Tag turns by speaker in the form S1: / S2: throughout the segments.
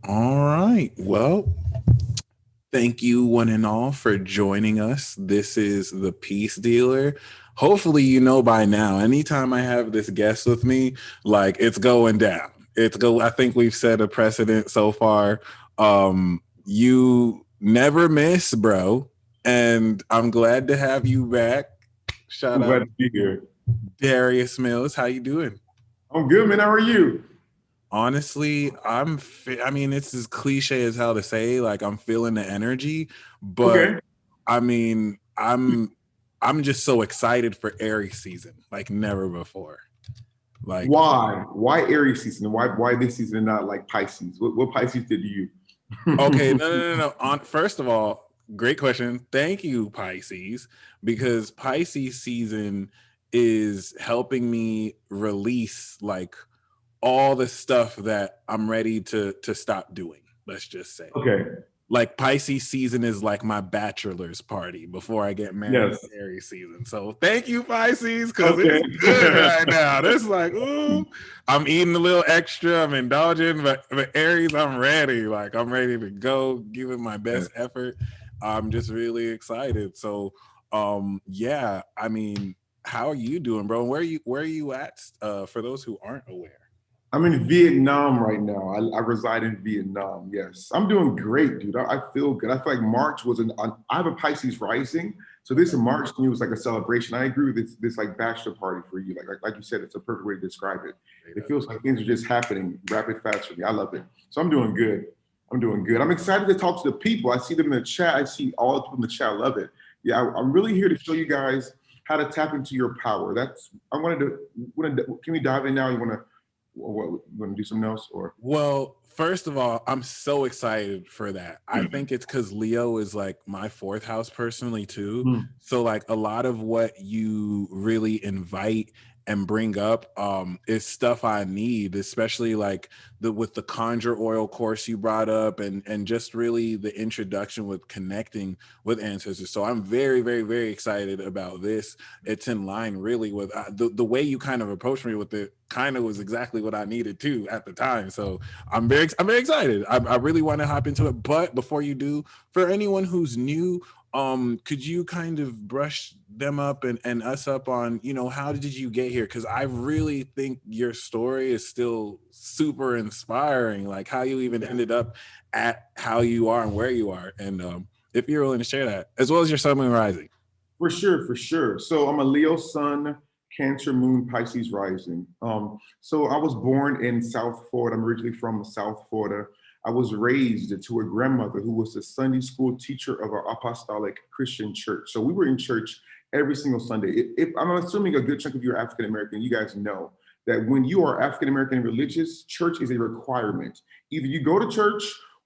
S1: All right. Well, thank you one and all for joining us. This is the Peace Dealer. Hopefully, you know by now, anytime I have this guest with me, like it's going down. I think we've set a precedent so far. You never miss, bro. And I'm glad to have you back. Shout
S2: I'm
S1: out
S2: glad to be here.
S1: Darius Mills. How you doing?
S2: I'm good, man. How are you?
S1: Honestly, I mean, it's as cliche as hell to say, like I'm feeling the energy, but
S2: Okay.
S1: I mean, I'm just so excited for Aries season, like never before. Like,
S2: Why? Why Aries season? Why this season and not like Pisces? What Pisces did to you?
S1: okay, no. On first of all, great question. Thank you, Pisces, because Pisces season is helping me release like all the stuff that I'm ready to stop doing. Let's just say.
S2: Okay.
S1: Like Pisces season is like my bachelor's party before I get married.
S2: Yes.
S1: Aries season. So thank you, Pisces, because
S2: Okay.
S1: it's good right now. It's like, ooh, I'm eating a little extra. I'm indulging, but Aries, I'm ready. Like I'm ready to go, give it my
S2: Yeah.
S1: best effort. I'm just really excited. So, yeah. I mean, how are you doing, bro? Where are you at? For those who aren't aware.
S2: I'm in Vietnam right now. I reside in Vietnam. Yes, I'm doing great, dude. I feel good. I feel like March was I have a Pisces rising, so this
S1: Okay.
S2: March to me was like a celebration. I agree with this like bachelor party for you. Like you said, it's a perfect way to describe it. It feels like things are just happening rapid fast for me. I love it. So I'm doing good. I'm doing good. I'm excited to talk to the people. I see them in the chat. I see all the people in the chat. I love it. Yeah, I'm really here to show you guys how to tap into your power. That's I wanted to. Can we dive in now? You want to? What you want to do something else or
S1: Well, first of all, I'm so excited for that. I think it's because Leo is like my fourth house personally too. So like a lot of what you really invite and bring up is stuff I need, especially like the with the conjure oil course you brought up and just really the introduction with connecting with ancestors. So I'm very, very, very excited about this. It's in line really with the way you kind of approached me with it kind of was exactly what I needed too at the time. So I'm very excited. I really want to hop into it. But before you do, for anyone who's new, could you kind of brush them up and us up on, how did you get here? Because I really think your story is still super inspiring, like how you even ended up at how you are and where you are. And if you're willing to share that, as well as your sun, moon, rising.
S2: for sure, for sure. So I'm a Leo sun, Cancer moon, Pisces rising. So I was born in South Florida. I'm originally from South Florida. I was raised to a grandmother who was the Sunday school teacher of our apostolic Christian church. So we were in church every single Sunday. If I'm assuming a good chunk of you are African American, you guys know that when you are African American religious, church is a requirement. Either you go to church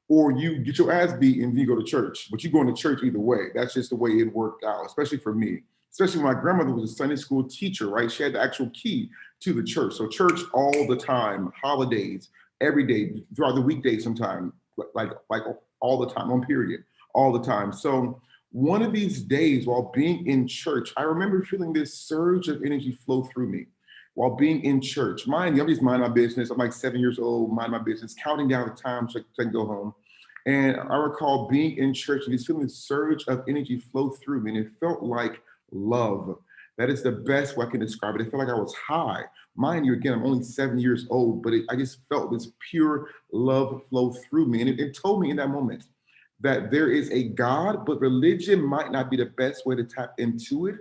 S2: or you get your ass beat and you go to church. But you go into church either way. That's just the way it worked out, especially for me. Especially my grandmother was a Sunday school teacher, right? She had the actual key to the church. So church all the time, holidays, every day, throughout the weekday sometime, like all the time, on period, all the time. So one of these days while being in church, I remember feeling this surge of energy flow through me while being in church. Mind you, I'm just minding my business. I'm like 7 years old, mind my business, counting down the time so I can go home. And I recall being in church and just feeling this surge of energy flow through me. And it felt like love. That is the best way I can describe it. It felt like I was high. Mind you, again, I'm only 7 years old, but I just felt this pure love flow through me. And it told me in that moment that there is a God, but religion might not be the best way to tap into it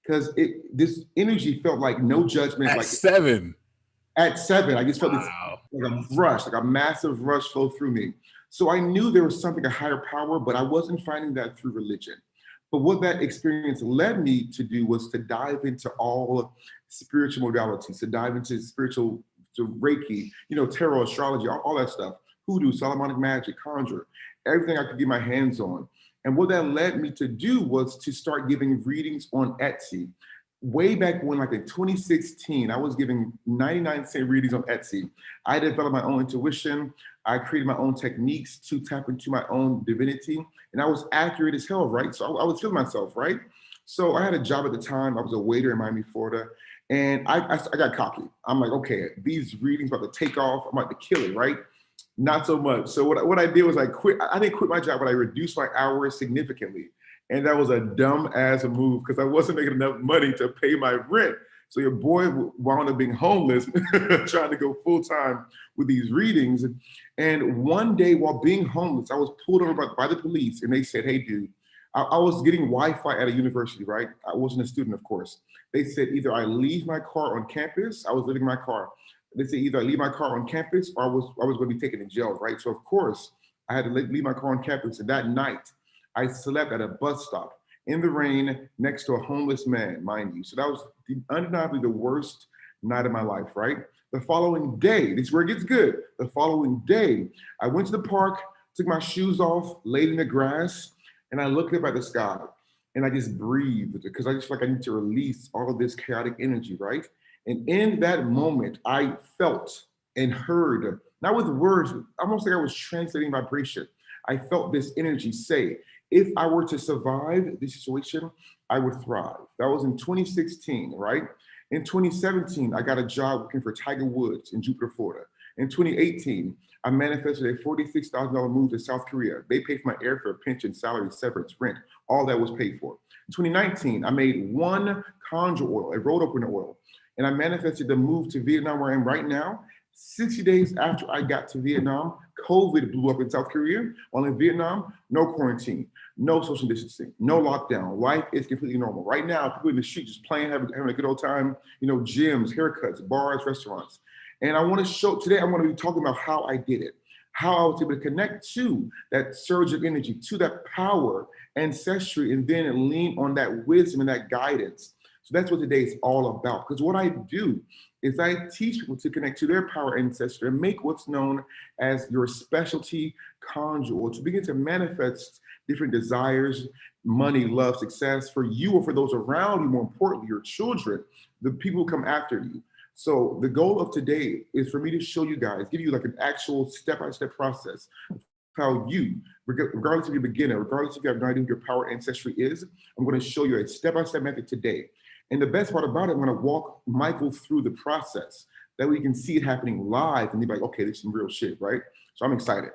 S2: because this energy felt like no judgment.
S1: At
S2: Like
S1: 7.
S2: at 7, I just felt this
S1: Wow.
S2: like a rush, like a massive rush flow through me. So I knew there was something, a higher power, but I wasn't finding that through religion. But what that experience led me to do was to dive into all spiritual modalities, to dive into spiritual, to Reiki, tarot, astrology, all that stuff, hoodoo, Solomonic magic, conjure, everything I could get my hands on. And what that led me to do was to start giving readings on Etsy. Way back when, like in 2016, I was giving 99-cent readings on Etsy. I developed my own intuition. I created my own techniques to tap into my own divinity. And I was accurate as hell, right? So I was feeling myself, right? So I had a job at the time. I was a waiter in Miami, Florida. And I got cocky. I'm like, okay, these readings about to take off. I'm about to kill it, right? Not so much. So what I did was I quit. I didn't quit my job, but I reduced my hours significantly. And that was a dumb ass move because I wasn't making enough money to pay my rent. So your boy wound up being homeless, trying to go full time with these readings. And one day while being homeless, I was pulled over by the police and they said, hey, dude, I was getting Wi-Fi at a university, right? I wasn't a student, of course. They said either I leave my car on campus, I was living in my car. They said either I leave my car on campus or I was going to be taken in jail, right? So of course, I had to leave my car on campus. And that night, I slept at a bus stop in the rain next to a homeless man, mind you. So that was undeniably the worst night of my life, right? The following day, this is where it gets good. The following day, I went to the park, took my shoes off, laid in the grass, and I looked up at the sky and I just breathed because I just feel like I need to release all of this chaotic energy, right? And in that moment, I felt and heard, not with words, almost like I was translating vibration. I felt this energy say, if I were to survive this situation, I would thrive. That was in 2016, right? In 2017, I got a job working for Tiger Woods in Jupiter, Florida. In 2018, I manifested a $46,000 move to South Korea. They paid for my airfare, pension, salary, severance, rent, all that was paid for. In 2019, I made one conjure oil, a road opener oil, and I manifested the move to Vietnam where I am right now. 60 days after I got to Vietnam, COVID blew up in South Korea. While in Vietnam, no quarantine, no social distancing, no lockdown. Life is completely normal. Right now, people in the street just playing, having a good old time, gyms, haircuts, bars, restaurants. And I want to show today, I want to be talking about how I did it, how I was able to connect to that surge of energy, to that power, ancestry, and then lean on that wisdom and that guidance. So that's what today is all about. Because what I do is I teach people to connect to their power ancestor and make what's known as your specialty conjure, or to begin to manifest different desires, money, love, success for you or for those around you, more importantly, your children, the people who come after you. So the goal of today is for me to show you guys, give you like an actual step-by-step process how you, regardless if you're a beginner, regardless if you have no idea who your power ancestry is, I'm going to show you a step-by-step method today. And the best part about it, I'm going to walk Michael through the process. That way you can see it happening live and be like, okay, this is some real shit, right? So I'm excited.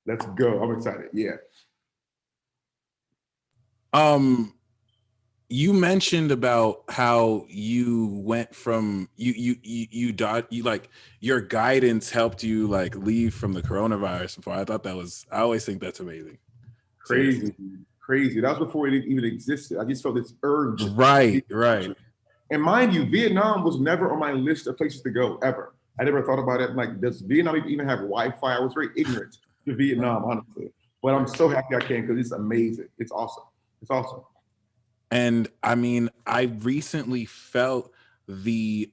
S2: Let's go. I'm excited. Yeah.
S1: You mentioned about how you went from your guidance helped you like leave from the coronavirus before. I always think that's amazing.
S2: Crazy, seriously. Crazy. That was before it even existed. I just felt this urge.
S1: Right.
S2: And mind you, Vietnam was never on my list of places to go ever. I never thought about it. Like, does Vietnam even have Wi-Fi? I was very ignorant to Vietnam, honestly. But I'm so happy I came because it's amazing. It's awesome. It's awesome.
S1: And I mean, I recently felt the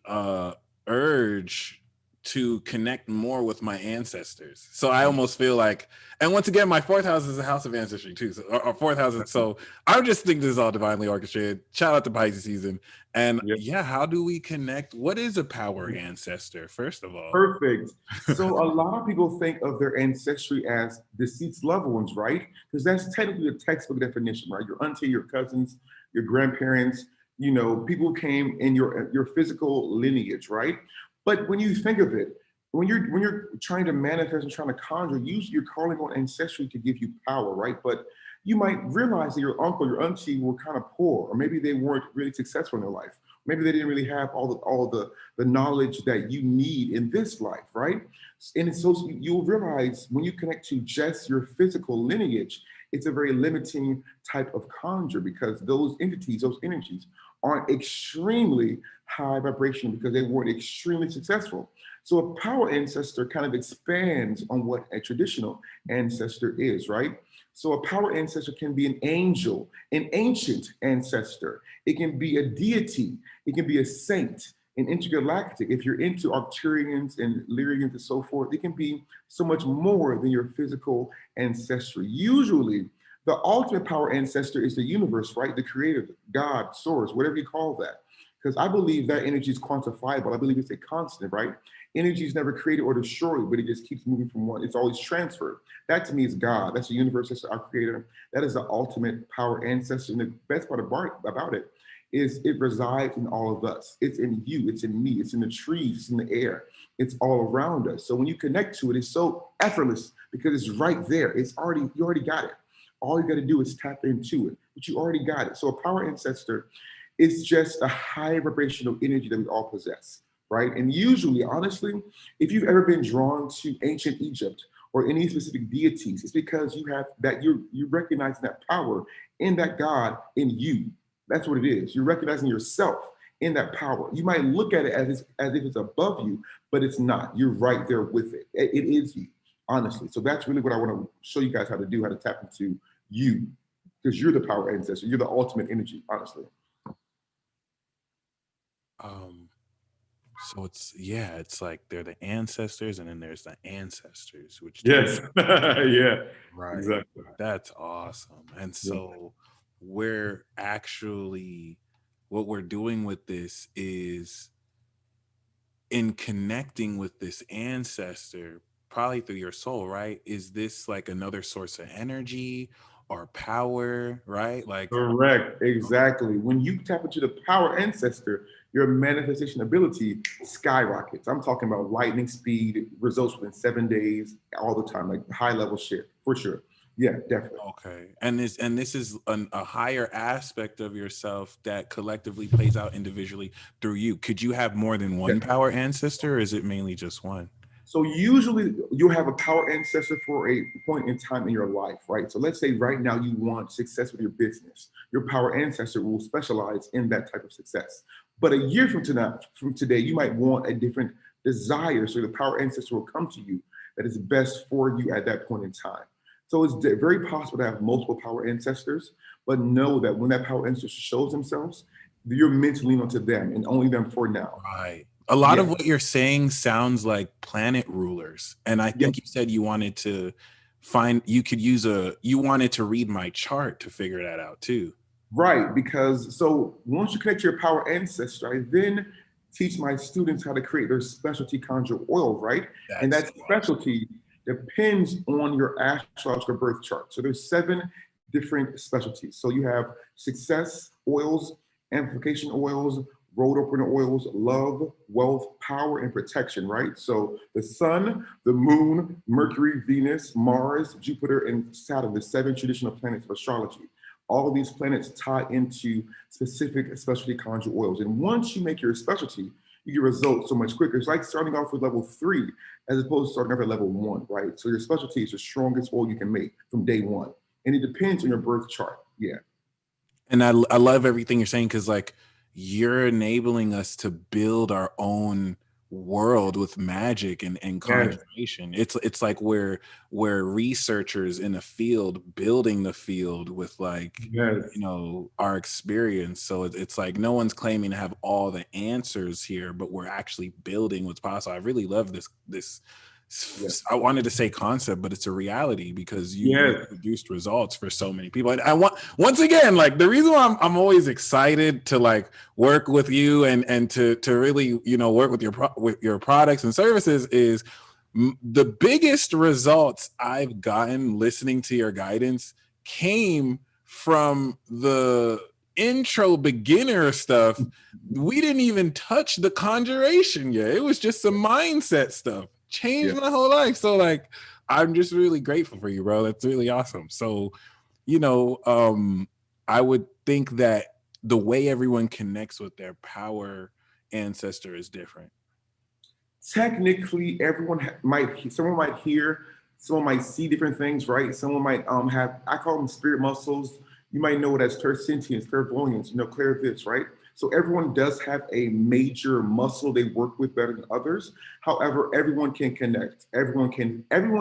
S1: urge to connect more with my ancestors. So I almost feel like, and once again, my fourth house is a house of ancestry too. So, or fourth house. So I just think this is all divinely orchestrated. Shout out to Pisces season. And yeah, how do we connect? What is a power ancestor, first of all?
S2: Perfect. So a lot of people think of their ancestry as deceased loved ones, right? Because that's technically the textbook definition, right? Your auntie, your cousins, your grandparents, people who came in your physical lineage, right? But when you think of it, when you're trying to manifest and trying to conjure, usually you're calling on ancestry to give you power, right? But you might realize that your uncle, your auntie were kind of poor, or maybe they weren't really successful in their life. Maybe they didn't really have all the knowledge that you need in this life, right? And so you'll realize when you connect to just your physical lineage, it's a very limiting type of conjure because those entities, those energies aren't extremely high vibration because they weren't extremely successful. So a power ancestor kind of expands on what a traditional ancestor is, right? So a power ancestor can be an angel, an ancient ancestor. It can be a deity. It can be a saint, an intergalactic. If you're into Arcturians and Lyrians and so forth, it can be so much more than your physical ancestry. Usually, the ultimate power ancestor is the universe, right? The creator, God, source, whatever you call that. Because I believe that energy is quantifiable. I believe it's a constant, right? Energy is never created or destroyed, but it just keeps moving from one. It's always transferred. That to me is God. That's the universe. That's our creator. That is the ultimate power ancestor. And the best part about it is it resides in all of us. It's in you, it's in me, it's in the trees, it's in the air, it's all around us. So when you connect to it, it's so effortless because it's right there. It's already, you already got it. All you got to do is tap into it, but you already got it. So a power ancestor is just a high vibrational energy that we all possess, right? And usually, honestly, if you've ever been drawn to ancient Egypt or any specific deities, it's because you have that, you recognize that power in that God in you. That's what it is. You're recognizing yourself in that power. You might look at it as if it's above you, but it's not. You're right there with it. It is you, honestly. So that's really what I want to show you guys how to do, how to tap into you, because you're the power ancestor. You're the ultimate energy, honestly.
S1: So it's like they're the ancestors, and then there's the ancestors, which
S2: yes, yeah,
S1: right,
S2: exactly.
S1: that's awesome. And so we're actually, what we're doing with this is in connecting with this ancestor, probably through your soul, right? Is this like another source of energy or power, right? Like,
S2: Correct, exactly. When you tap into the power ancestor, your manifestation ability skyrockets. I'm talking about lightning speed, results within 7 days, all the time, like high level shit, for sure. Yeah, definitely.
S1: okay. And this is a higher aspect of yourself that collectively plays out individually through you. Could you have more than one power ancestor, or is it mainly just one?
S2: So usually you'll have a power ancestor for a point in time in your life, right? So let's say right now you want success with your business. Your power ancestor will specialize in that type of success. But a year from today, you might want a different desire. So the power ancestor will come to you that is best for you at that point in time. So it's very possible to have multiple power ancestors, but know that when that power ancestor shows themselves, you're meant to lean onto them and only them for now.
S1: Right. A lot of what you're saying sounds like planet rulers. And I think you said you wanted to you wanted to read my chart to figure that out too.
S2: Right, because so once you connect to your power ancestor, I then teach my students how to create their specialty conjure oil, right? And that specialty depends on your astrological birth chart. So there's 7 different specialties. So you have success oils, amplification oils, road opener oils, love, wealth, power, and protection, right? So the sun, the moon, Mercury, Venus, Mars, Jupiter, and Saturn, the 7 traditional planets of astrology. All of these planets tie into specific specialty conjure oils. And once you make your specialty, you get results so much quicker. It's like starting off with level 3 as opposed to starting off at level 1, right? So your specialty is the strongest oil you can make from day 1. And it depends on your birth chart. Yeah.
S1: And I love everything you're saying, because like you're enabling us to build our own world with magic and conjuration. It's like we're researchers in a field building the field with like you know, our experience. So it's like no one's claiming to have all the answers here, but we're actually building what's possible. I really love this I wanted to say concept, but it's a reality, because you produced results for so many people. And I want, once again, like the reason why I'm always excited to like work with you and to really, you know, work with your products and services is the biggest results I've gotten listening to your guidance came from the intro beginner stuff. We didn't even touch the conjuration yet. It was just some mindset stuff. Changed my whole life. So like, I'm just really grateful for you, bro. That's really awesome. So, you know, I would think that the way everyone connects with their power ancestor is different.
S2: Technically, someone might hear, someone might see different things, right? Someone might have, I call them spirit muscles. You might know it as clairsentience, clairvoyance, you know, clairvis, right? So everyone does have a major muscle they work with better than others. However, everyone can connect. Everyone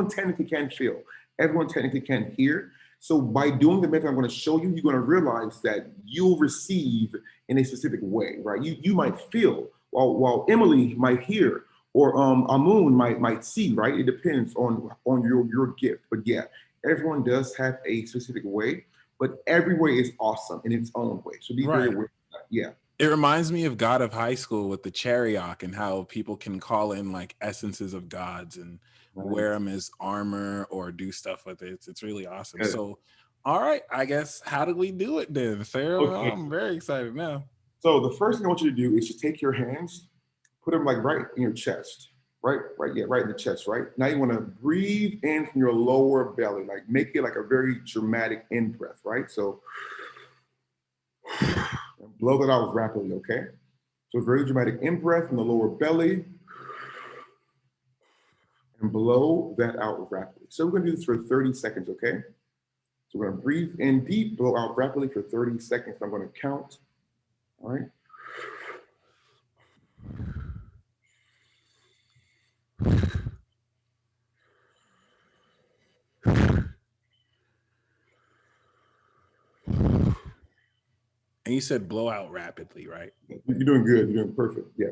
S2: technically can feel. Everyone technically can hear. So by doing the method I'm going to show you, you're going to realize that you'll receive in a specific way, right? You might feel, while Emily might hear, or Amun might see, right? It depends on your gift. But yeah, everyone does have a specific way, but every way is awesome in its own way. So be very aware of that. Yeah.
S1: It reminds me of God of High School with the chariot and how people can call in like essences of gods and wear them as armor or do stuff with it. It's really awesome. So, all right, I guess, how do we do it then, Sarah? Okay. I'm very excited now.
S2: So the first thing I want you to do is to take your hands, put them like right in your chest, right in the chest, right? Now you want to breathe in from your lower belly, like make it like a very dramatic in breath, right? So blow that out rapidly, okay? So very dramatic in breath from the lower belly and blow that out rapidly. So we're gonna do this for 30 seconds, okay? So we're gonna breathe in deep, blow out rapidly for 30 seconds. I'm gonna count, all right?
S1: And you said blow out rapidly, right?
S2: You're doing good, you're doing perfect, yeah.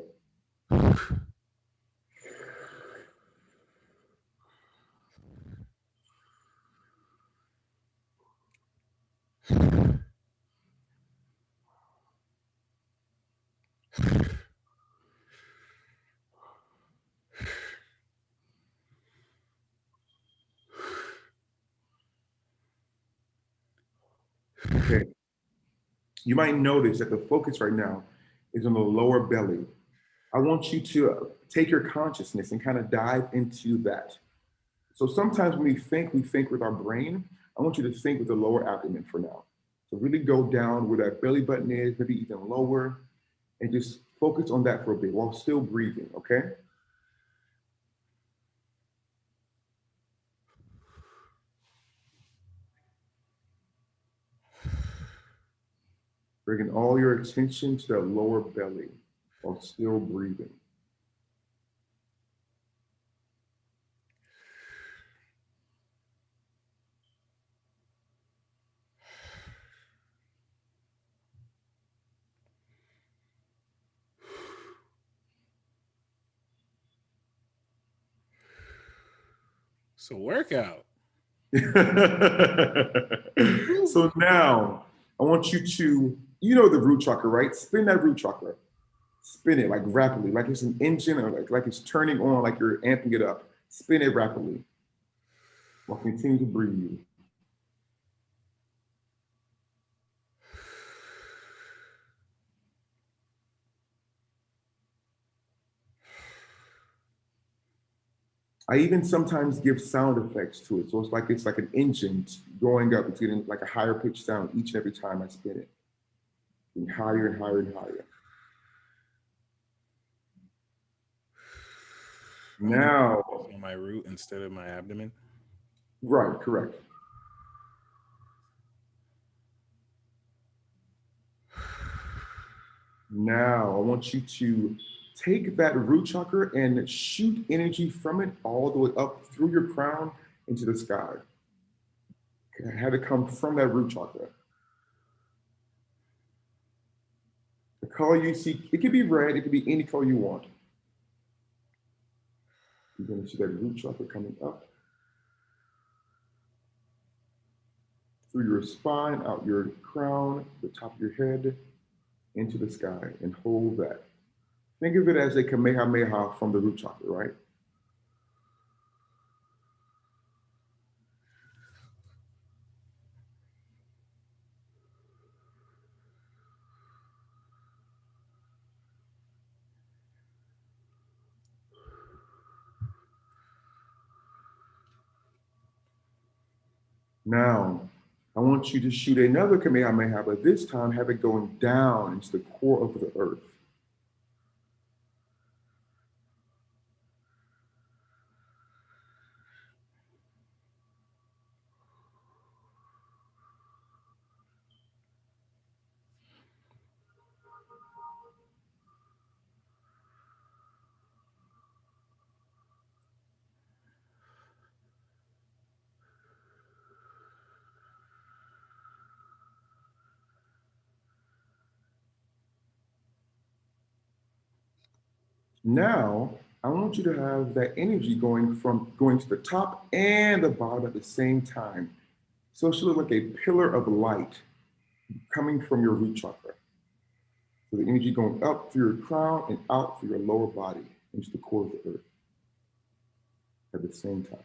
S2: Okay. You might notice that the focus right now is on the lower belly. I want you to take your consciousness and kind of dive into that. So sometimes when we think with our brain. I want you to think with the lower abdomen for now. So really go down where that belly button is, maybe even lower, and just focus on that for a bit while still breathing, okay? Bringing all your attention to that lower belly while still breathing.
S1: It's a workout.
S2: So now I want you to, you know the root chakra, right? Spin that root chakra. Spin it like rapidly, like it's an engine or like it's turning on, like you're amping it up. Spin it rapidly while continue to breathe. I even sometimes give sound effects to it. So it's like an engine going up. It's getting like a higher pitched sound each and every time I spin it. Getting higher and higher and higher. Now,
S1: on my root instead of my abdomen.
S2: Right, correct. Now, I want you to take that root chakra and shoot energy from it all the way up through your crown into the sky. Have it come from that root chakra. The color you see, it could be red, it could be any color you want. You're going to see that root chakra coming up through your spine, out your crown, the top of your head, into the sky, and hold that. Think of it as a kamehameha from the root chakra, right? Now, I want you to shoot another Kamehameha, but this time have it going down into the core of the earth. Now, I want you to have that energy going to the top and the bottom at the same time. So it should look like a pillar of light coming from your root chakra. So the energy going up through your crown and out through your lower body into the core of the earth at the same time.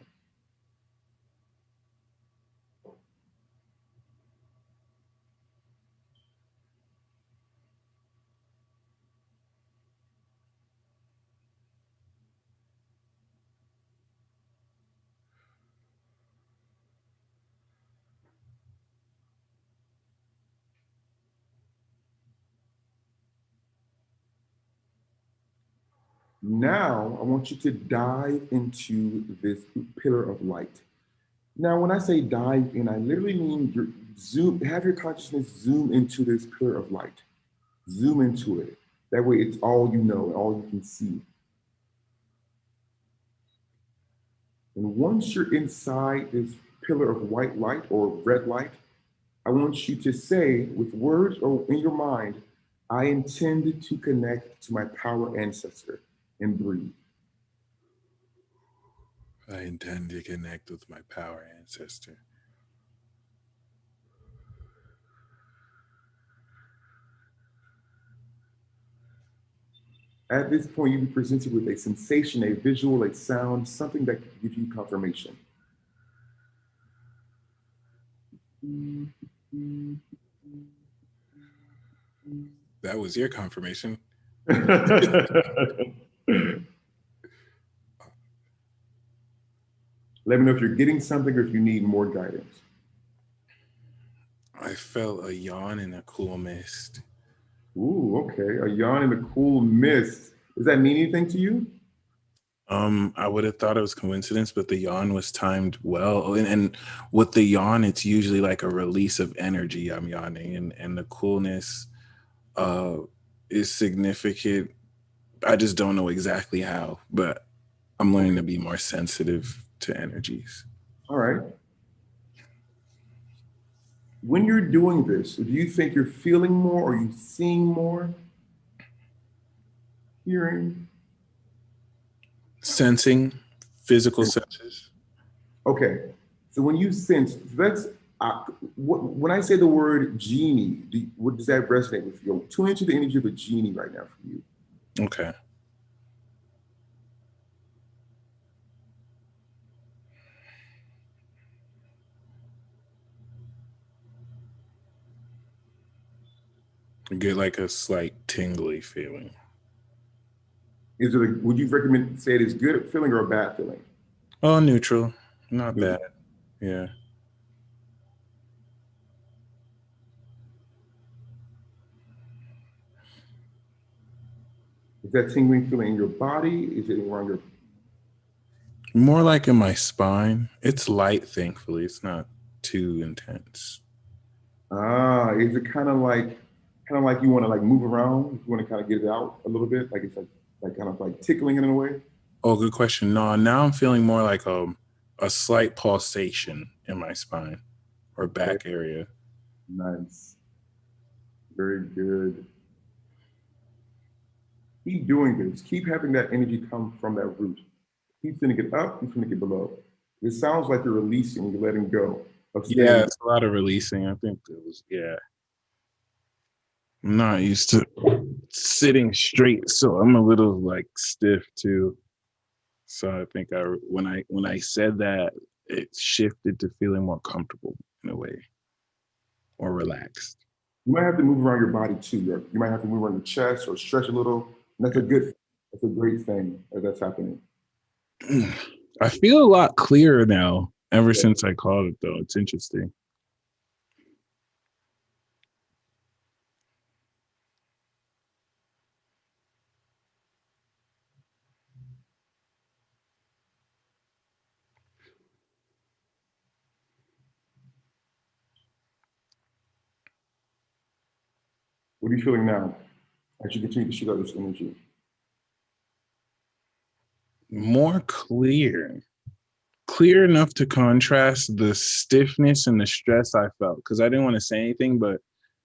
S2: Now, I want you to dive into this pillar of light. Now, when I say dive in, I literally mean have your consciousness zoom into this pillar of light. Zoom into it. That way it's all you know, all you can see. And once you're inside this pillar of white light or red light, I want you to say with words or in your mind, I intended to connect to my power ancestor, and breathe.
S1: I intend to connect with my power ancestor.
S2: At this point, you'll be presented with a sensation, a visual, a sound, something that can give you confirmation.
S1: That was your confirmation.
S2: Let me know if you're getting something or if you need more guidance.
S1: I felt a yawn in a cool mist.
S2: Ooh, okay. A yawn in a cool mist. Does that mean anything to you?
S1: I would have thought it was coincidence, but the yawn was timed well. And with the yawn, it's usually like a release of energy. I'm yawning, and the coolness is significant. I just don't know exactly how, but I'm learning to be more sensitive to energies.
S2: All right. When you're doing this, do you think you're feeling more? Are you seeing more? Hearing?
S1: Sensing, physical senses.
S2: Okay. So when you sense, when I say the word genie, what does that resonate with you? Tune into the energy of a genie right now for you.
S1: Okay. Get like a slight tingly feeling.
S2: Is it would you recommend say it is good feeling or a bad feeling?
S1: Oh, neutral. Not bad. Yeah.
S2: Is that tingling feeling in your body? Is it around your?
S1: More like in my spine. It's light, thankfully. It's not too intense.
S2: Is it kind of like you want to like move around? You want to kind of get it out a little bit, like it's like kind of like tickling in a way.
S1: Oh, good question. No, now I'm feeling more like a slight pulsation in my spine or back area.
S2: Nice. Very good. Keep doing this. Keep having that energy come from that root. Keep sending it up, keep sending it below. It sounds like you're releasing, you're letting go of staying.
S1: Yeah, it's a lot of releasing. I think it was, yeah. I'm not used to sitting straight, so I'm a little like stiff too. So I think when I said that, it shifted to feeling more comfortable in a way, or relaxed.
S2: You might have to move around your body too. You might have to move around your chest or stretch a little. And that's a great thing as that's happening.
S1: I feel a lot clearer now ever since I called it, though. It's interesting.
S2: What are you feeling now as you continue to shoot out this energy?
S1: More clear. Clear enough to contrast the stiffness and the stress I felt, because I didn't want to say anything, but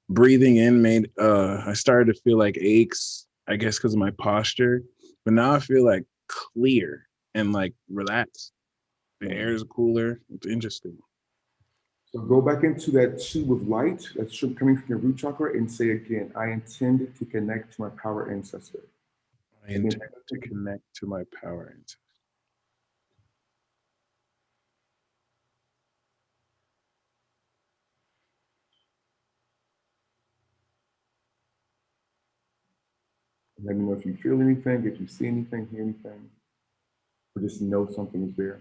S1: breathing in made I started to feel like aches, I guess because of my posture. But now I feel like clear and like relaxed. The air is cooler. It's interesting.
S2: So go back into that tube of light that's coming from your root chakra and say again, I intend to connect to my power ancestor.
S1: I intend to connect to my power ancestor.
S2: Let me know if you feel anything, if you see anything, hear anything, or just know something is there.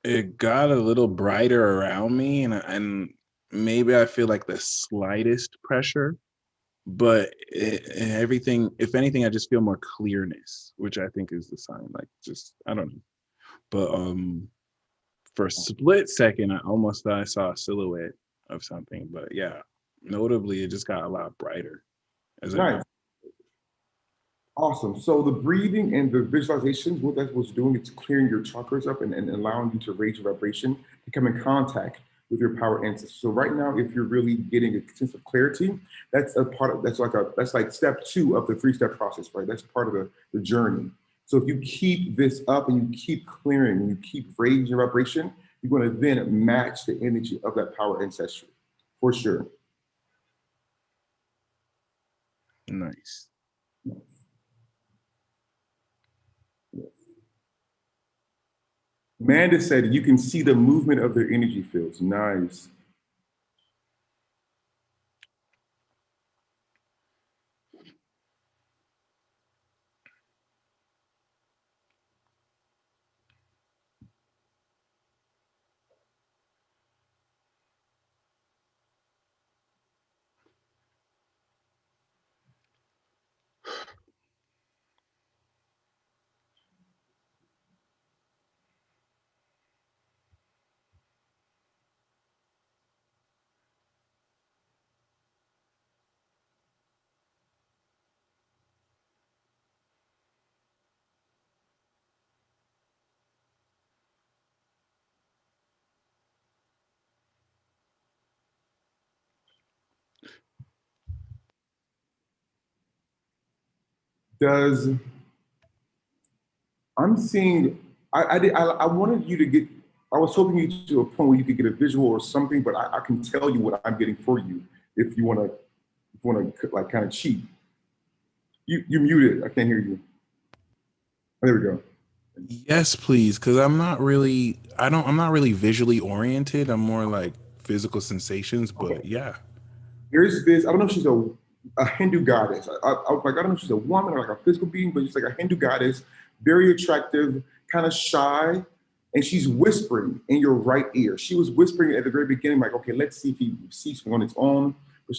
S1: It got a little brighter around me, and maybe I feel like the slightest pressure, but everything, if anything, I just feel more clearness, which I think is the sign. Like, just I don't know, but for a split second, I almost thought I saw a silhouette of something, but yeah, notably, it just got a lot brighter as I got.
S2: Nice. Awesome. So the breathing and the visualizations, what that was doing, it's clearing your chakras up and allowing you to raise your vibration, to come in contact with your power ancestors. So right now, if you're really getting a sense of clarity, that's a part of, that's like step 2 of the 3-step process, right? That's part of the journey. So if you keep this up and you keep clearing and you keep raising your vibration, you're going to then match the energy of that power ancestry, for sure.
S1: Nice.
S2: Amanda said you can see the movement of their energy fields. Nice. Does I'm seeing I wanted you to get, I was hoping you to a point where you could get a visual or something, but I can tell you what I'm getting for you if you want to like kind of cheat. You muted. I can't hear you. Oh, there we go.
S1: Yes, please, because I'm not really visually oriented. I'm more like physical sensations, but
S2: Okay.
S1: yeah.
S2: There's this, I don't know if she's a Hindu goddess. I was like, I don't know if she's a woman or like a physical being, but she's like a Hindu goddess, very attractive, kind of shy, and she's whispering in your right ear. She was whispering at the very beginning, like, okay, let's see if he sees on its own. But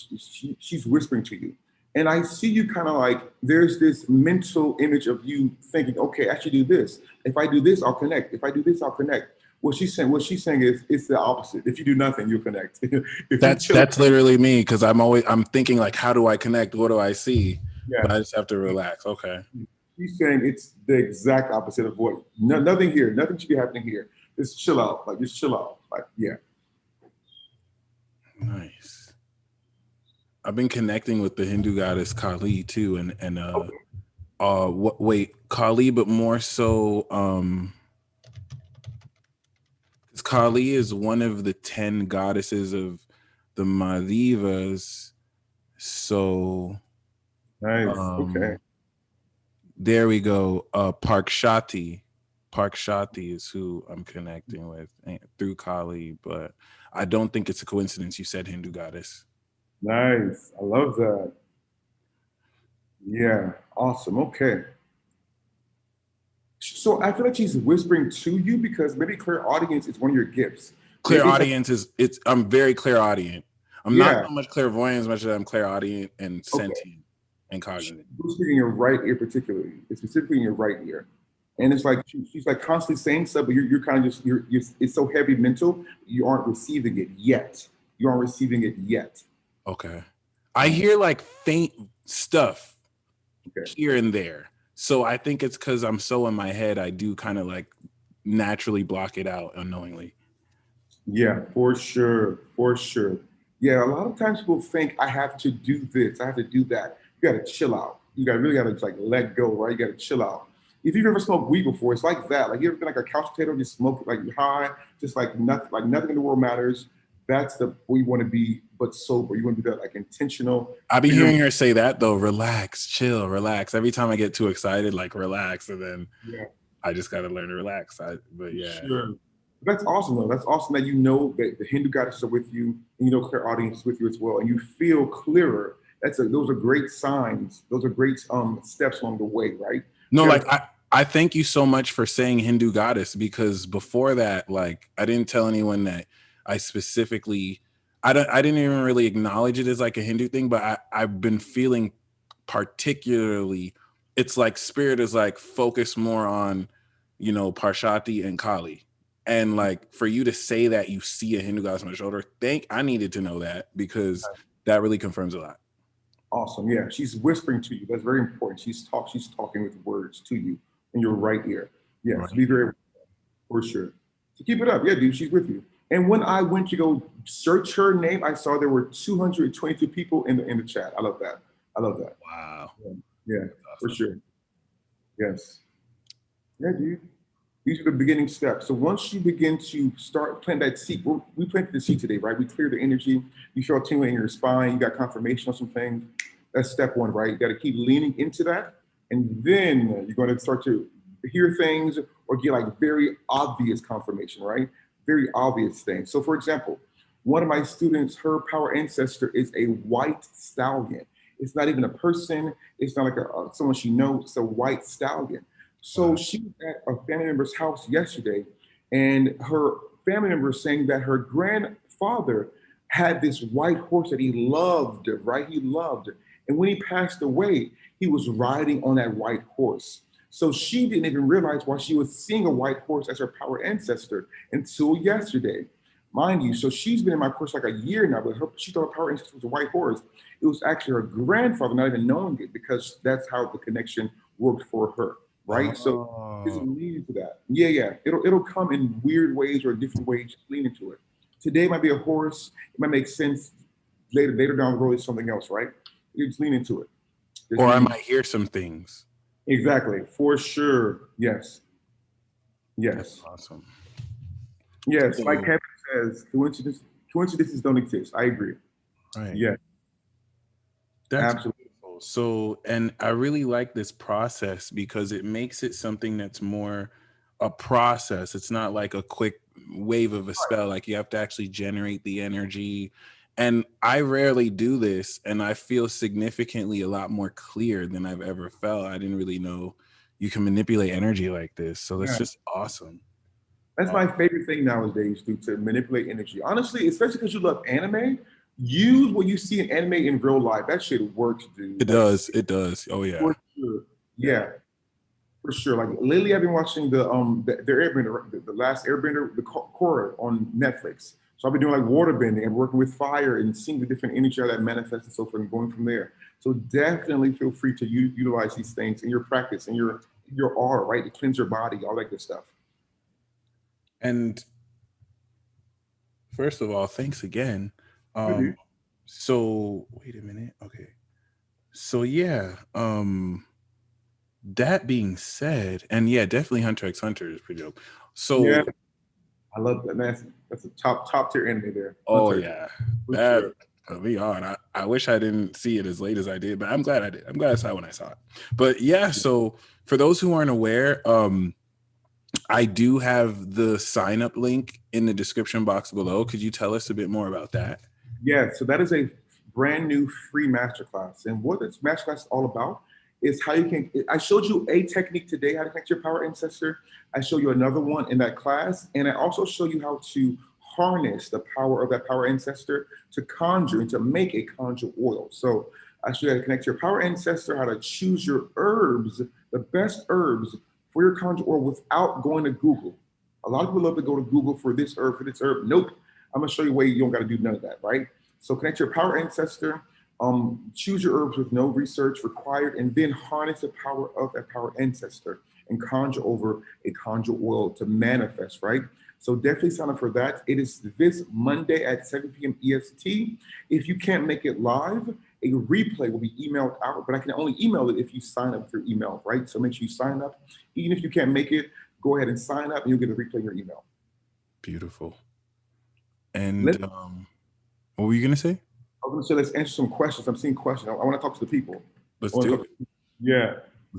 S2: she's whispering to you. And I see you kind of like, there's this mental image of you thinking, okay, I should do this. If I do this, I'll connect. If I do this, I'll connect. What she's saying is it's the opposite. If you do nothing, you'll connect. If
S1: That's literally me, because I'm thinking like, how do I connect? What do I see?
S2: Yeah.
S1: But I just have to relax. Okay.
S2: She's saying it's the exact opposite of what, nothing here, nothing should be happening here. Just chill out, like just chill out, like yeah.
S1: Nice. I've been connecting with the Hindu goddess Kali too, and wait, Kali, but more so Kali is one of the 10 goddesses of the Madhivas. So
S2: Nice. Okay.
S1: There we go. Parkshati is who I'm connecting with through Kali, but I don't think it's a coincidence you said Hindu goddess.
S2: Nice. I love that. Yeah. Awesome. Okay. So I feel like she's whispering to you because maybe clairaudience is one of your gifts.
S1: Clairaudience is I'm very clairaudient. I'm
S2: Yeah.
S1: not so much clairvoyant as much as I'm clairaudient and sentient and cognitive.
S2: Whispering in your right ear particularly. It's specifically in your right ear. And it's like she's like constantly saying stuff, but you're kind of just you're it's so heavy mental, you aren't receiving it yet. You aren't receiving it yet.
S1: Okay. I hear like faint stuff here and there. So I think it's because I'm so in my head, I do kind of like naturally block it out unknowingly.
S2: Yeah, for sure. For sure. Yeah, a lot of times people think I have to do this, I have to do that. You gotta chill out. You gotta really gotta like let go, right? You gotta chill out. If you've ever smoked weed before, it's like that. Like you ever been like a couch potato, just smoke like high, just like nothing in the world matters. That's the where you want to be, but sober. You want to be that like intentional.
S1: I be hearing her say that though. Relax, chill, relax. Every time I get too excited, like relax, and then I just gotta learn to relax. But yeah.
S2: Sure. That's awesome though. That's awesome that you know that the Hindu goddesses are with you, and you know clairaudience is with you as well, and you feel clearer. Those are great signs. Those are great steps along the way, right?
S1: No, like I thank you so much for saying Hindu goddess, because before that, like, I didn't tell anyone that I specifically, I didn't even really acknowledge it as like a Hindu thing, but I've been feeling particularly, it's like spirit is like focused more on, you know, Parshati and Kali. And like for you to say that you see a Hindu goddess on my shoulder, I needed to know that, because that really confirms a lot.
S2: Awesome. Yeah, she's whispering to you. That's very important. She's talking with words to you in your right ear. Yes, right. Be very, for sure. So keep it up. Yeah, dude, she's with you. And when I went to go search her name, I saw there were 222 people in the chat. I love that. I love that.
S1: Wow.
S2: Yeah, awesome. For sure. Yes. Yeah, dude. These are the beginning steps. So once you begin to start plant that seed, we planted the seed today, right? We clear the energy. You feel tingling in your spine. You got confirmation on some things. That's step one, right? You got to keep leaning into that. And then you're going to start to hear things or get like very obvious confirmation, right? Very obvious things. So for example, one of my students, her power ancestor is a white stallion. It's not even a person. It's not like someone she knows. It's a white stallion. So she was at a family member's house yesterday, and her family member was saying that her grandfather had this white horse that he loved, right? He loved. And when he passed away, he was riding on that white horse. So she didn't even realize why she was seeing a white horse as her power ancestor until yesterday. Mind you, so she's been in my course like a year now, but she thought her power ancestor was a white horse. It was actually her grandfather, not even knowing it, because that's how the connection worked for her. Right, so just lean into that. Yeah, it'll come in weird ways or different ways. Just lean into it. Today might be a horse. It might make sense later down the road. It's something else, right? You just lean into it.
S1: Or I might hear some things.
S2: Exactly, for sure. Yes.
S1: That's awesome.
S2: Yes, like Kevin says, coincidences don't exist. I agree.
S1: Right.
S2: Yeah.
S1: That's absolutely. So, and I really like this process because it makes it something that's more a process. It's not like a quick wave of a spell. Like you have to actually generate the energy. And I rarely do this, and I feel significantly a lot more clear than I've ever felt. I didn't really know you can manipulate energy like this. So that's just awesome.
S2: That's my favorite thing nowadays, dude, to manipulate energy. Honestly, especially because you love anime. Use what you see in anime in real life. That shit works, dude.
S1: It does. It does. Oh yeah.
S2: For sure. Yeah, for sure. Like lately, I've been watching the Airbender, the last Airbender, the Korra on Netflix. So I've been doing like water bending and working with fire and seeing the different energy that manifests and so forth, and going from there. So definitely feel free to utilize these things in your practice and your aura, right? To cleanse your body, all that good stuff.
S1: And first of all, thanks again. So wait a minute. Okay. So yeah, that being said, and yeah, definitely Hunter x Hunter is pretty dope. So
S2: yeah, I love that. That's a top tier anime there.
S1: Oh yeah, that be on. I wish I didn't see it as late as I did, but I'm glad I did. I'm glad I saw it when I saw it. But yeah, so for those who aren't aware, I do have the sign up link in the description box below. Could you tell us a bit more about that?
S2: Yeah, so that is a brand new free masterclass. And what this masterclass is all about is how you can, I showed you a technique today, how to connect your power ancestor. I show you another one in that class. And I also show you how to harness the power of that power ancestor to conjure and to make a conjure oil. So I show you how to connect your power ancestor, how to choose your herbs, the best herbs for your conjure oil without going to Google. A lot of people love to go to Google for this herb, for this herb. Nope. I'm gonna show you a way you don't gotta do none of that, right? So connect your power ancestor, choose your herbs with no research required, and then harness the power of that power ancestor and conjure over a conjure oil to manifest, right? So definitely sign up for that. It is this Monday at 7 p.m. EST. If you can't make it live, a replay will be emailed out, but I can only email it if you sign up through email, right? So make sure you sign up. Even if you can't make it, go ahead and sign up and you'll get a replay in your email.
S1: Beautiful. And what were you going to say?
S2: I was going to say, let's answer some questions. I'm seeing questions. I want to talk to the people.
S1: Let's do it.
S2: Yeah.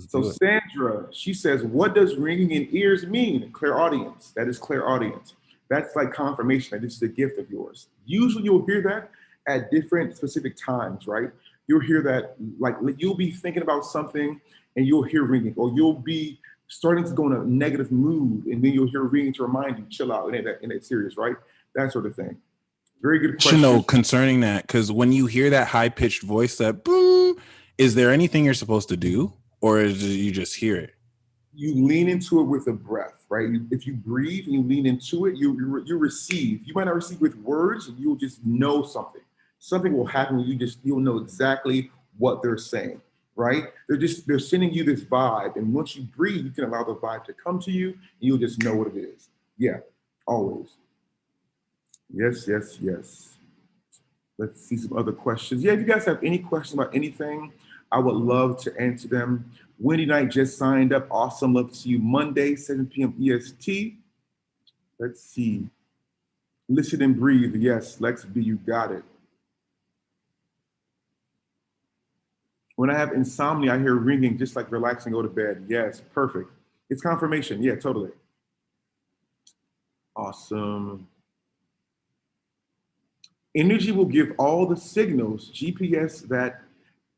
S2: So Sandra, she says, what does ringing in ears mean? Clairaudience. That is clairaudience. That's like confirmation that this is a gift of yours. Usually you'll hear that at different specific times, right? You'll hear that, like you'll be thinking about something and you'll hear ringing, or you'll be starting to go in a negative mood, and then you'll hear a reading to remind you, chill out, it ain't that serious, right? That sort of thing. Very good question.
S1: No, concerning that, because when you hear that high-pitched voice, that boo, is there anything you're supposed to do, or is you just hear it?
S2: You lean into it with a breath, right? If you breathe and you lean into it, you receive. You might not receive with words, you'll just know something. Something will happen. You'll know exactly what they're saying, right? They're sending you this vibe, and once you breathe, you can allow the vibe to come to you, and you'll just know what it is. Yeah, always. Yes, yes, yes. Let's see some other questions. Yeah, if you guys have any questions about anything, I would love to answer them. Wendy Knight just signed up. Awesome. Love to see you Monday, 7 p.m. EST. Let's see. Listen and breathe. Yes, Lex B, you got it. When I have insomnia, I hear ringing, just like relax and go to bed. Yes, perfect. It's confirmation. Yeah, totally. Awesome. Energy will give all the signals, GPS, that,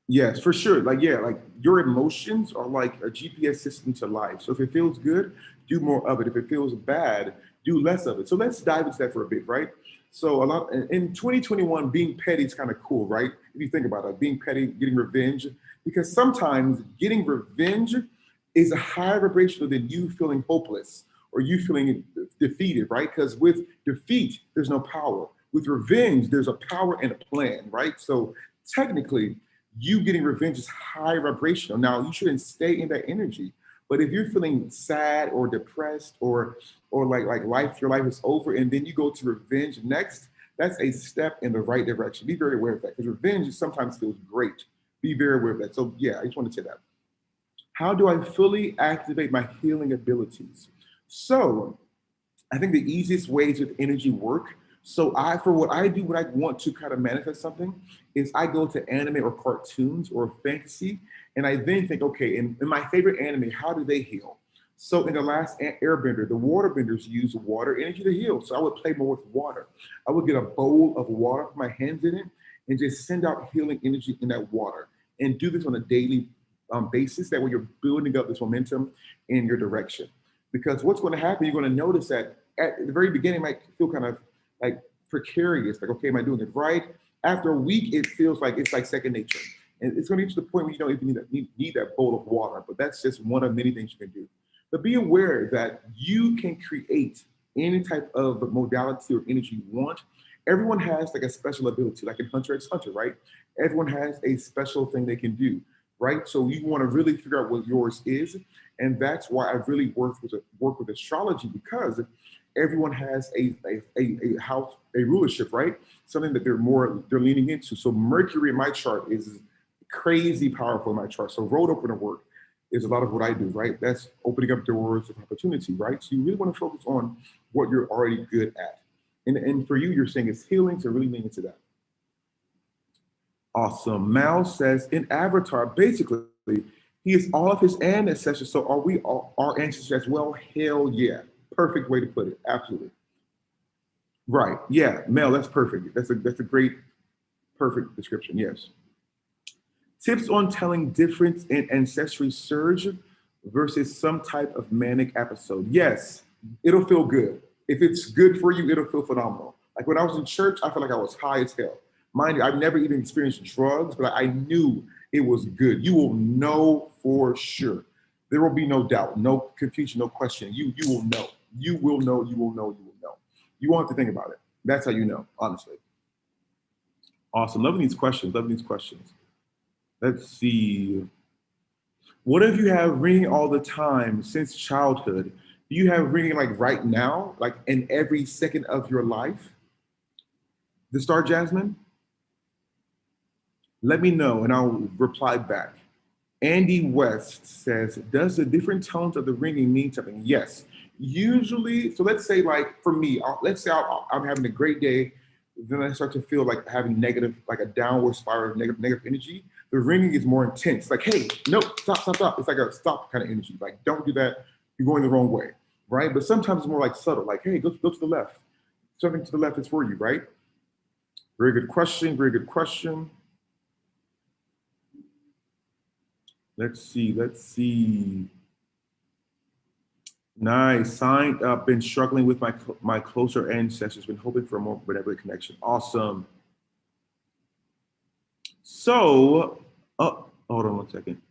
S2: yes, for sure. Like your emotions are like a GPS system to life. So if it feels good, do more of it. If it feels bad, do less of it. So let's dive into that for a bit, right? So in 2021, being petty is kind of cool, right? If you think about it, being petty, getting revenge, because sometimes getting revenge is a higher vibration than you feeling hopeless or you feeling defeated, right? Because with defeat, there's no power. With revenge, there's a power and a plan, right? So technically, you getting revenge is high vibrational. Now, you shouldn't stay in that energy. But if you're feeling sad or depressed or like your life is over, and then you go to revenge next, that's a step in the right direction. Be very aware of that, because revenge sometimes feels great. Be very aware of that. So yeah, I just want to say that. How do I fully activate my healing abilities? So I think the easiest ways with energy work. So for what I do, when I want to kind of manifest something, is I go to anime or cartoons or fantasy, and I then think, okay, in my favorite anime, how do they heal? So in the last Airbender, the waterbenders use water energy to heal. So I would play more with water. I would get a bowl of water, put my hands in it, and just send out healing energy in that water. And do this on a daily basis. That way you're building up this momentum in your direction. Because what's going to happen, you're going to notice that at the very beginning, it might feel kind of like precarious, like, okay, am I doing it right? After a week, it feels like it's like second nature. And it's going to get to the point where you don't even need that bowl of water, but that's just one of many things you can do. But be aware that you can create any type of modality or energy you want. Everyone has like a special ability, like in Hunter x Hunter, right? Everyone has a special thing they can do, right? So you want to really figure out what yours is. And that's why I really work with astrology, because everyone has a house, a rulership, right? Something that they're leaning into. So Mercury in my chart is crazy powerful in my chart. So road opener work is a lot of what I do, right? That's opening up doors of opportunity, right? So you really want to focus on what you're already good at. And for you, you're saying it's healing, so really lean into that. Awesome. Mal says, in Avatar, basically, he is all of his ancestors. So are we all our ancestors as well? Hell yeah. Perfect way to put it. Absolutely. Right. Yeah. Mel, that's perfect. That's a great, perfect description. Yes. Tips on telling difference in ancestry surge versus some type of manic episode. Yes, it'll feel good. If it's good for you, it'll feel phenomenal. Like when I was in church, I felt like I was high as hell. Mind you, I've never even experienced drugs, but I knew it was good. You will know for sure. There will be no doubt, no confusion, no question. You will know. You will know, you will know, you will know. You won't have to think about it. That's how you know, honestly. Awesome. Loving these questions. Loving these questions. Let's see. What if you have ringing all the time since childhood? Do you have ringing like right now, like in every second of your life? The Star Jasmine? Let me know and I'll reply back. Andy West says, does the different tones of the ringing mean something? Yes. Usually, so let's say like for me, let's say I'm having a great day, then I start to feel like having negative, like a downward spiral of negative energy. The ringing is more intense. Like, hey, no, stop. It's like a stop kind of energy. Like, don't do that. You're going the wrong way, right? But sometimes it's more like subtle. Like, hey, go to the left. Something to the left is for you, right? Very good question. Very good question. Let's see. Nice. Signed up, been struggling with my closer ancestors, been hoping for a more benevolent connection. Awesome. So, hold on one second.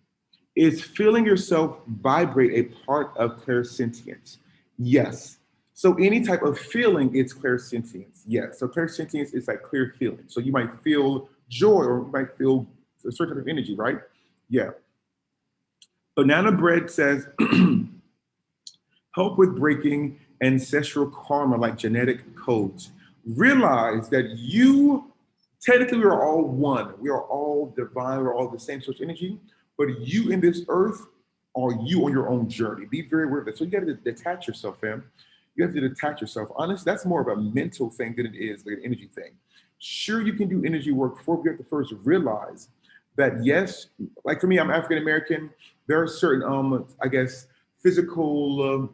S2: Is feeling yourself vibrate a part of clairsentience? Yes. So any type of feeling is clairsentience. Yes. So clairsentience is like clear feeling. So you might feel joy or you might feel a certain type of energy, right? Yeah. Banana Bread says, help with breaking ancestral karma like genetic codes. Realize that you, technically we are all one. We are all divine. We're all the same source energy. But you in this earth are you on your own journey. Be very aware of that. So you got to detach yourself, fam. You have to detach yourself. Honestly, that's more of a mental thing than it is like an energy thing. Sure, you can do energy work for you have to first realize that yes, like for me, I'm African American. There are certain, I guess, physical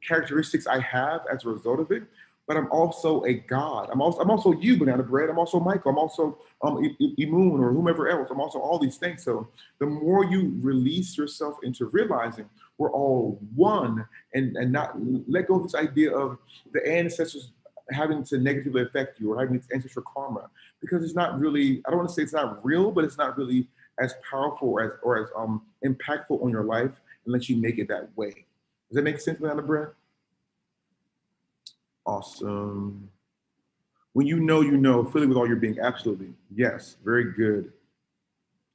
S2: characteristics I have as a result of it. But I'm also a God. I'm also you, Banana Bread. I'm also Michael. I'm also Imun or whomever else. I'm also all these things. So the more you release yourself into realizing we're all one and not let go of this idea of the ancestors having to negatively affect you or having ancestral karma, because it's not really, I don't want to say it's not real, but it's not really as powerful or as impactful on your life unless you make it that way. Does that make sense, Banana Bread? Awesome. When you know, fill it with all your being. Absolutely. Yes, very good.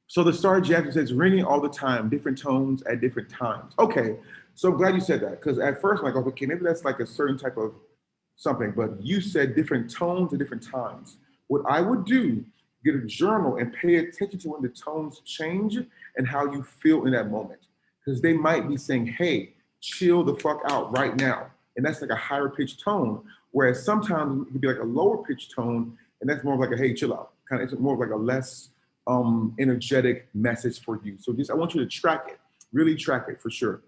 S2: So the Star Jackson says ringing all the time, different tones at different times. Okay, so I'm glad you said that, because at first I'm like, okay, maybe that's like a certain type of something, but you said different tones at different times. What I would do, get a journal and pay attention to when the tones change and how you feel in that moment. Because they might be saying, hey, chill the fuck out right now. And that's like a higher pitched tone. Whereas sometimes it could be like a lower pitched tone, and that's more of like a hey, chill out. Kind of, it's more of like a less energetic message for you. So just I want you to track it, really track it for sure.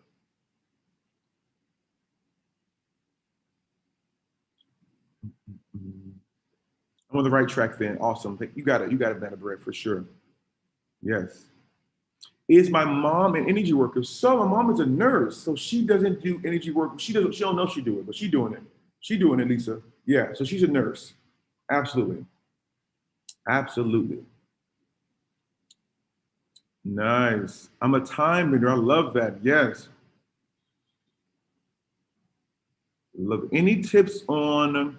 S2: I'm on the right track then. Awesome. You got it, Banana Bread for sure. Yes. Is my mom an energy worker? So my mom is a nurse, so she doesn't do energy work. She don't know she do it, but she's doing it. She's doing it, Lisa. Yeah, so she's a nurse. Absolutely. Absolutely. Nice. I'm a time bender. I love that. Yes. Love. Any tips on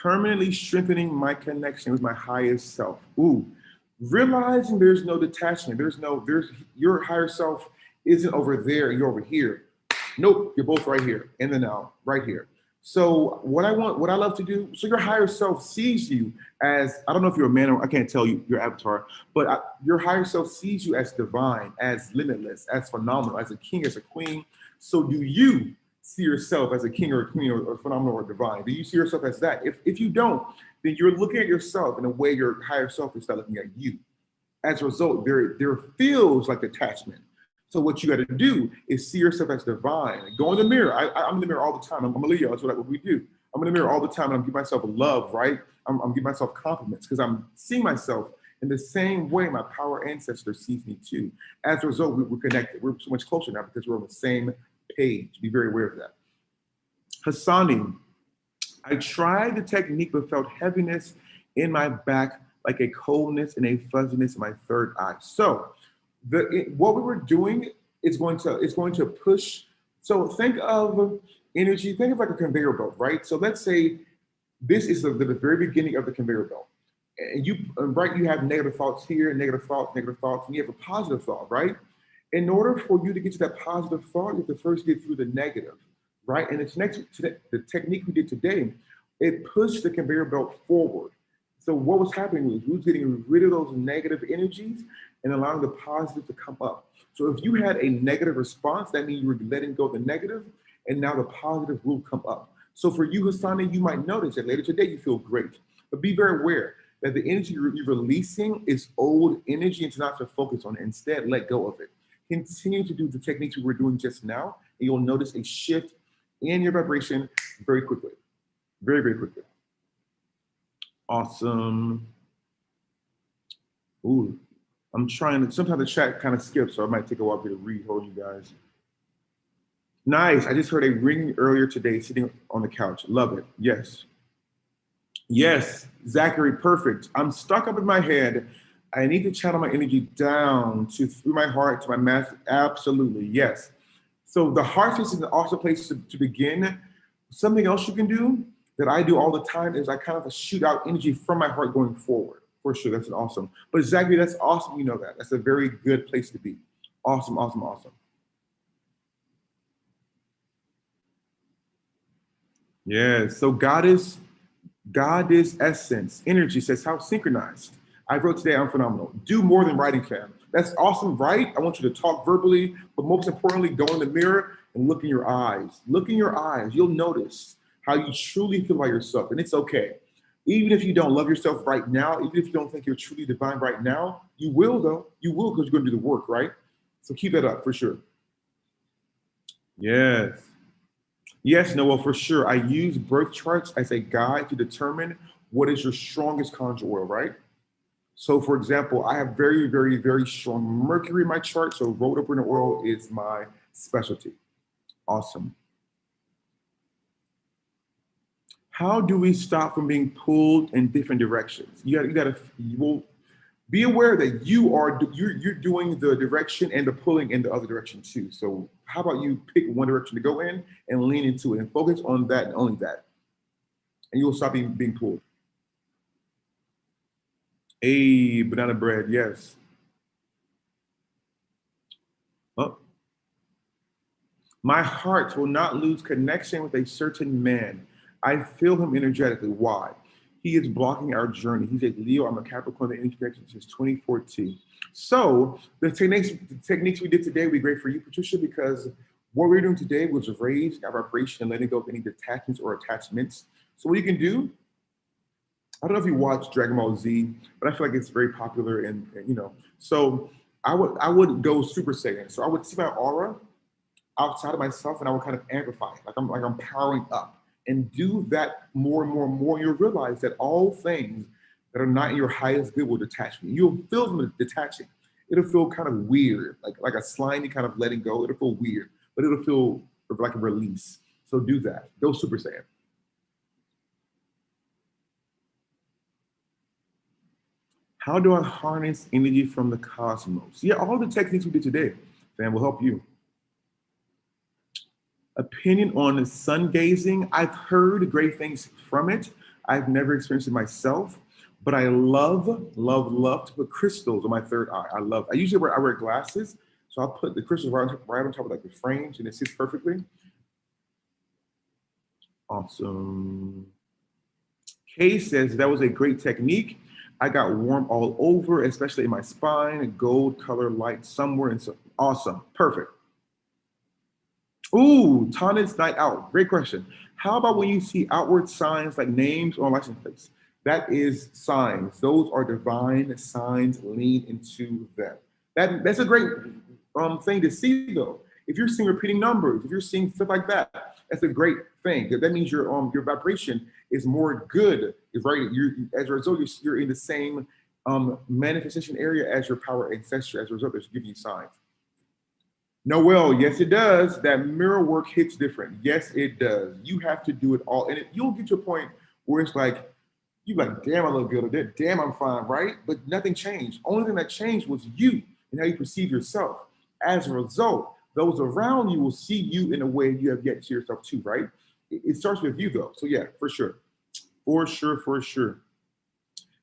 S2: permanently strengthening my connection with my highest self? Ooh, realizing there's no detachment. There's your higher self isn't over there. You're over here. Nope, you're both right here in the now, right here. So what I love to do, so your higher self sees you as, I don't know if you're a man or I can't tell you your avatar, but your higher self sees you as divine, as limitless, as phenomenal, as a king, as a queen. So do you see yourself as a king or a queen or phenomenal or divine? Do you see yourself as that? If you don't, then you're looking at yourself in a way your higher self is not looking at you. As a result, there feels like attachment. So what you got to do is see yourself as divine. Go in the mirror. I'm in the mirror all the time. I'm a Leo. That's what we do. I'm in the mirror all the time, and I'm giving myself love, right? I'm giving myself compliments because I'm seeing myself in the same way my power ancestor sees me too. As a result, we're connected. We're so much closer now because we're on the same page. Be very aware of that. Hassani, I tried the technique but felt heaviness in my back, like a coldness and a fuzziness in my third eye. So what we were doing is going to push. So think of energy, think of like a conveyor belt, right? So let's say this is the very beginning of the conveyor belt. And you have negative thoughts here, negative thoughts, and you have a positive thought, right? In order for you to get to that positive thought, you have to first get through the negative, right? And it's next to the technique we did today, it pushed the conveyor belt forward. So what was happening was we were getting rid of those negative energies and allowing the positive to come up. So if you had a negative response, that means you were letting go of the negative, and now the positive will come up. So for you, Hassani, you might notice that later today you feel great, but be very aware that the energy you're releasing is old energy and to not to focus on it. Instead, let go of it. Continue to do the techniques we were doing just now, and you'll notice a shift in your vibration very quickly. Very, very quickly. Awesome. Ooh, I'm trying to, sometimes the chat kind of skips, so I might take a while for you to read. Hold you guys. Nice. I just heard a ring earlier today sitting on the couch. Love it. Yes. Yes, Zachary, perfect. I'm stuck up in my head. I need to channel my energy down to through my heart to my math. Absolutely, yes. So the heart space is an awesome place to begin. Something else you can do that I do all the time is I kind of shoot out energy from my heart going forward. For sure, that's awesome. But Zachary, that's awesome. You know that. That's a very good place to be. Awesome, awesome, awesome. Yeah. So goddess essence, energy says how synchronized. I wrote today, I'm phenomenal. Do more than writing, fam. That's awesome, right? I want you to talk verbally, but most importantly, go in the mirror and look in your eyes. Look in your eyes. You'll notice how you truly feel about yourself, and it's okay. Even if you don't love yourself right now, even if you don't think you're truly divine right now, you will though. You will because you're going to do the work, right? So keep that up for sure. Yes. Yes, Noah, for sure. I use birth charts as a guide to determine what is your strongest conjure oil, right? So, for example, I have very, very, very strong Mercury in my chart. So, rhodopreneur oil is my specialty. Awesome. How do we stop from being pulled in different directions? You will be aware that you're doing the direction and the pulling in the other direction too. So how about you pick one direction to go in and lean into it and focus on that and only that, and you'll stop being pulled. A banana bread, yes. Oh. My heart will not lose connection with a certain man. I feel him energetically. Why? He is blocking our journey. He's a Leo. I'm a Capricorn. The energy connection since 2014. So the techniques we did today will be great for you, Patricia, because what we're doing today was raise our vibration and letting go of any detachments or attachments. So what you can do, I don't know if you watch Dragon Ball Z, but I feel like it's very popular and you know. So I would go Super Saiyan. So I would see my aura outside of myself and I would kind of amplify it. Like I'm powering up. And do that more and more and more. You'll realize that all things that are not in your highest good will detach me. You'll feel them detaching. It'll feel kind of weird, like a slimy kind of letting go. It'll feel weird, but it'll feel like a release. So do that. Go Super Saiyan. How do I harness energy from the cosmos? Yeah, all the techniques we did today, fam, will help you. Opinion on sun gazing. I've heard great things from it. I've never experienced it myself, but I love, love, love to put crystals on my third eye. I usually wear glasses, so I'll put the crystals right on top of like the frames and it sits perfectly. Awesome. Kay says that was a great technique. I got warm all over, especially in my spine, gold color light somewhere. And so awesome. Perfect. Ooh, Tana's night out. Great question. How about when you see outward signs like names or license plates? That is signs. Those are divine signs. Lean into them. That's a great thing to see though. If you're seeing repeating numbers, if you're seeing stuff like that, that's a great thing. That means your vibration is more good. Is right. As a result, you're in the same manifestation area as your power ancestor. As a result, they're giving you signs. Noel, yes, it does. That mirror work hits different. Yes, it does. You have to do it all. And you'll get to a point where it's like, you like, damn, I look good. Or damn, I'm fine, right? But nothing changed. Only thing that changed was you and how you perceive yourself. As a result, those around you will see you in a way you have yet to see yourself too, right? It starts with you though. So yeah, for sure. For sure, for sure.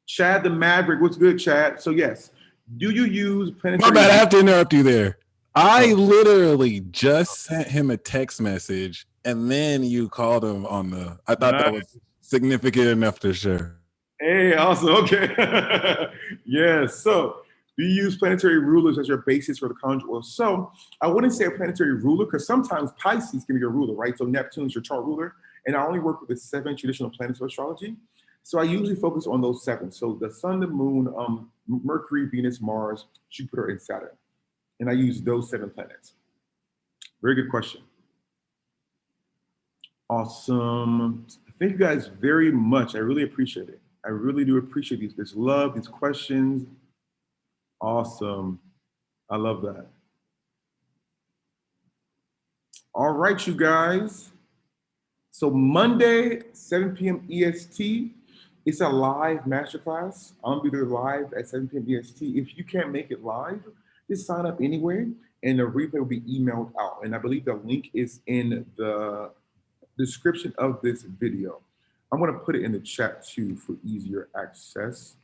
S2: Chad the Maverick, what's good, Chad? So yes, do you use planetary?
S1: My bad, I have to interrupt you there. I literally just sent him a text message and then you called him on the, I thought that was significant enough to share.
S2: Hey, awesome. Okay. Yes. So do you use planetary rulers as your basis for the conjure? Well, so I wouldn't say a planetary ruler because sometimes Pisces can be your ruler, right? So Neptune's your chart ruler. And I only work with the 7 traditional planets of astrology. So I usually focus on those 7. So the sun, the moon, Mercury, Venus, Mars, Jupiter, and Saturn. And I use those 7 planets. Very good question. Awesome. Thank you guys very much. I really appreciate it. I really do appreciate this love, these questions. Awesome. I love that. All right, you guys. So Monday, 7 p.m. EST, it's a live masterclass. I'm gonna be there live at 7 p.m. EST. If you can't make it live, just sign up anyway, and the replay will be emailed out. And I believe the link is in the description of this video. I'm gonna put it in the chat too for easier access.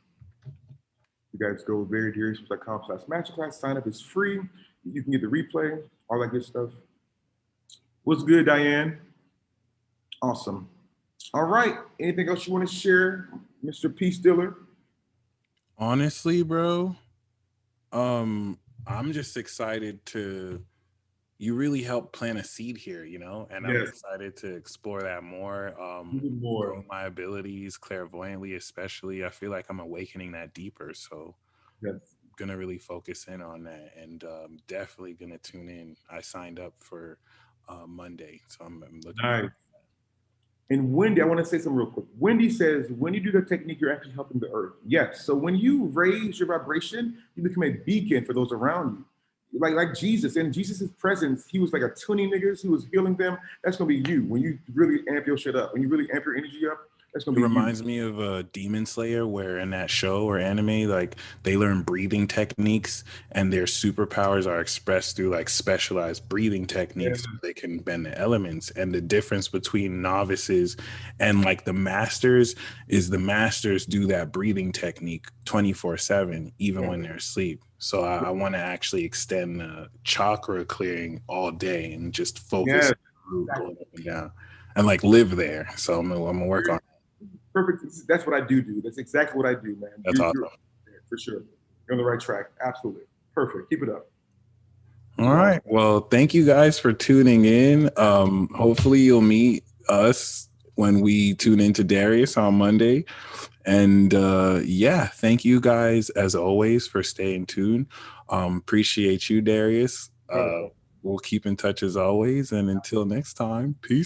S2: You guys go verydearest.com/masterclass. Sign up is free. You can get the replay, all that good stuff. What's good, Diane? Awesome. All right. Anything else you want to share, Mr. Peace Dealer?
S1: Honestly, bro, I'm just excited to. You really helped plant a seed here, you know, and I'm excited to explore that more. Grow my abilities clairvoyantly, especially. I feel like I'm awakening that deeper, so I'm gonna really focus in on that, and definitely gonna tune in. I signed up for Monday, so I'm looking.
S2: Nice. And Wendy, I want to say something real quick. Wendy says, when you do the technique, you're actually helping the earth. Yes. So when you raise your vibration, you become a beacon for those around you. Like Jesus, in Jesus' presence, he was like a tuning niggas, he was healing them. That's gonna be you. When you really amp your shit up, when you really amp your energy up, that's gonna be you.
S1: It reminds me of a Demon Slayer, where in that show or anime, like they learn breathing techniques and their superpowers are expressed through like specialized breathing techniques. So they can bend the elements. And the difference between novices and like the masters is the masters do that breathing technique 24/7, even when they're asleep. So I want to actually extend the chakra clearing all day and just focus going up and down and like live there. So I'm gonna work on.
S2: Perfect. That's what I do. That's exactly what I do, man.
S1: That's awesome.
S2: For sure. You're on the right track. Absolutely. Perfect. Keep it up.
S1: All right. Well, thank you guys for tuning in. Hopefully you'll meet us when we tune into Darius on Monday. And yeah, thank you guys as always for staying tuned. Appreciate you, Darius. We'll keep in touch as always. And until next time, peace.